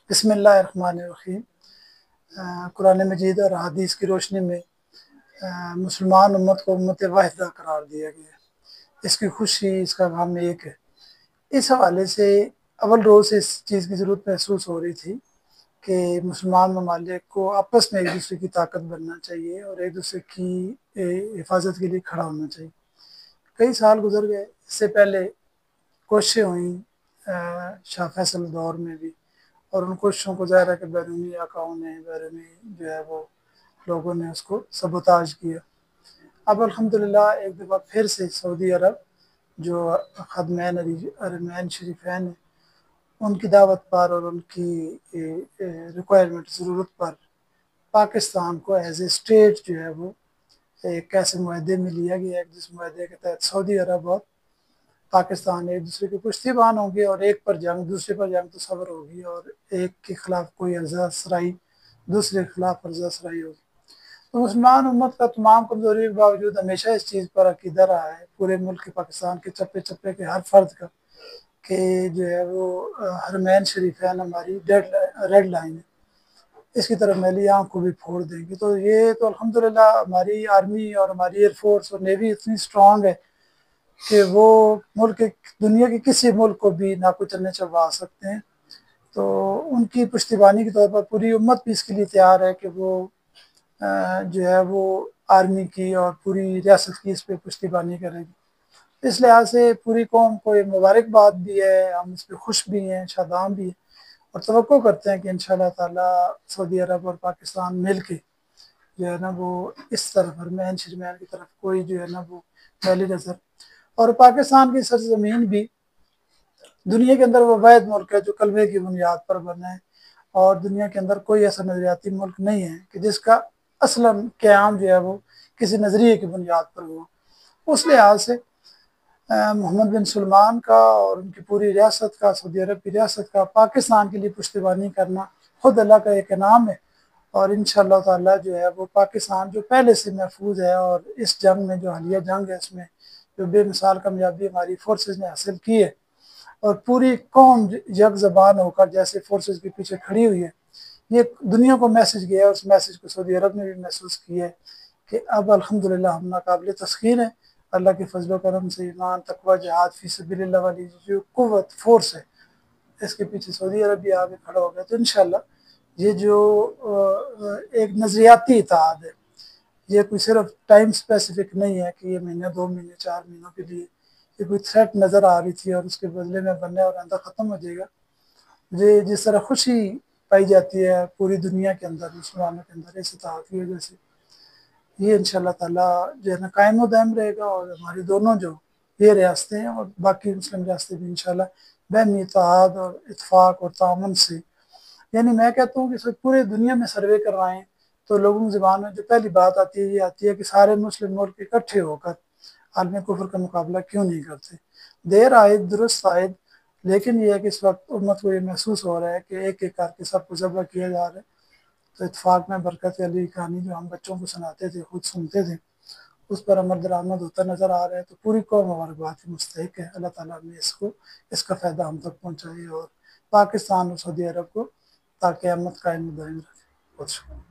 بسم اللہ الرحمن الرحیم۔ قرآن مجید اور حدیث کی روشنی میں مسلمان امت کو امت واحدہ قرار دیا گیا ہے۔ اس کی خوشی، اس کا غم ایک ہے۔ اس حوالے سے اول روز سے اس چیز کی ضرورت محسوس ہو رہی تھی کہ مسلمان ممالک کو آپس میں ایک دوسرے کی طاقت بننا چاہیے اور ایک دوسرے کی حفاظت کے لیے کھڑا ہونا چاہیے۔ کئی سال گزر گئے، اس سے پہلے کوششیں ہوئیں شاہ فیصل دور میں بھی، اور ان کوششوں کو ظاہر ہے کہ بیرونی آقاؤں نے، بیرونی جو ہے وہ لوگوں نے اس کو سبوتاج کیا۔ اب الحمدللہ ایک دفعہ پھر سے سعودی عرب جو خادمین حرمین شریفین ہیں، ان کی دعوت پر اور ان کی ریکوائرمنٹ، ضرورت پر پاکستان کو ایز اے اسٹیٹ جو ہے وہ ایک ایسے معاہدے میں لیا گیا ہے جس معاہدے کے تحت سعودی عرب اور پاکستان ایک دوسرے کے پشتی بان ہوں گے، اور ایک پر جنگ دوسرے پر جنگ تصور ہوگی، اور ایک کے خلاف کوئی ارضا سرائی دوسرے کے خلاف ارضا سرائی ہوگی۔ تو مسلمان امت کا تمام کمزوری کے باوجود ہمیشہ اس چیز پر عقیدہ رہا ہے، پورے ملک پاکستان کے چپے چپے کے ہر فرد کا، کہ جو ہے وہ حرمین شریفین ہماری ریڈ لائن ہے، اس کی طرف میلی آنکھ کو بھی پھوڑ دیں گے۔ تو یہ تو الحمدللہ ہماری آرمی اور ہماری ایئر فورس اور نیوی اتنی اسٹرانگ ہے کہ وہ ملک دنیا کے کسی ملک کو بھی ناکو چلنے چلوا سکتے ہیں۔ تو ان کی پشتیبانی کے طور پر پوری امت بھی اس کے لیے تیار ہے کہ وہ جو ہے وہ آرمی کی اور پوری ریاست کی اس پہ پشتیبانی کرے گی۔ اس لحاظ سے پوری قوم کو یہ مبارکباد بھی ہے، ہم اس پہ خوش بھی ہیں، شادام بھی ہیں، اور توقع کرتے ہیں کہ انشاءاللہ تعالیٰ سعودی عرب اور پاکستان مل کے جو ہے نا وہ اس طرف حرمین شرمین کی طرف کوئی جو ہے نا وہ میلی نظر، اور پاکستان کی سرزمین بھی دنیا کے اندر وہ واحد ملک ہے جو کلمے کی بنیاد پر بنا ہے، اور دنیا کے اندر کوئی ایسا نظریاتی ملک نہیں ہے کہ جس کا اصلاً قیام جو ہے وہ کسی نظریے کی بنیاد پر ہو۔ اس لحاظ سے محمد بن سلمان کا اور ان کی پوری ریاست کا، سعودی عرب کی ریاست کا پاکستان کے لیے پشتیبانی کرنا خود اللہ کا ایک انعام ہے، اور انشاءاللہ تعالیٰ جو ہے وہ پاکستان جو پہلے سے محفوظ ہے، اور اس جنگ میں جو حالیہ جنگ ہے اس میں جو بے مثال کامیابی ہماری فورسز نے حاصل کی ہے، اور پوری قوم یک زبان ہو کر جیسے فورسز کے پیچھے کھڑی ہوئی ہے، یہ دنیا کو میسج گیا ہے، اس میسج کو سعودی عرب نے بھی محسوس کیا ہے کہ اب الحمدللہ ہم ناقابل تسخیر ہیں۔ اللہ کے فضل و کرم سے ایمان، تقوی، جہاد فی سبیل اللہ والی جو قوت فورس ہے، اس کے پیچھے سعودی عرب بھی آگے کھڑا ہو گیا۔ تو انشاءاللہ یہ جو ایک نظریاتی اتحاد ہے، یہ کوئی صرف ٹائم سپیسیفک نہیں ہے کہ یہ مہینہ، 2 مہینے، 4 مہینوں کے لیے یہ کوئی تھریٹ نظر آ رہی تھی اور اس کے بدلے میں بننے اور اندر ختم ہو جائے گا۔ یہ جس طرح خوشی پائی جاتی ہے پوری دنیا کے اندر مسلمانوں کے اندر اس اتحاد کی وجہ سے، یہ انشاءاللہ تعالیٰ جو ہے نا قائم و دائم رہے گا، اور ہماری دونوں جو یہ ریاستیں ہیں اور باقی مسلم ریاستیں بھی انشاءاللہ باہمی اتحاد اور اتفاق اور تعاون سے، یعنی میں کہتا ہوں کہ پورے دنیا میں سروے کروائیں تو لوگوں کی زبان میں جو پہلی بات آتی ہے یہ آتی ہے کہ سارے مسلم ملک اکٹھے ہو کر عالم کفر کا مقابلہ کیوں نہیں کرتے۔ دیر آئے درست آئے، لیکن یہ ہے کہ اس وقت امت کو یہ محسوس ہو رہا ہے کہ ایک ایک کر کے سب کو ذبح کیا جا رہا ہے۔ تو اتفاق میں برکت علی کہانی جو ہم بچوں کو سناتے تھے، خود سنتے تھے، اس پر عمل درآمد ہوتا نظر آ رہا ہے۔ تو پوری قوم ہمارے بات کی مستحق ہے، اللہ تعالیٰ نے اس کا فائدہ ہم تک پہنچائے، اور پاکستان اور سعودی عرب کو تاکہ قیامت قائم دائم رکھے۔ بہت شکریہ۔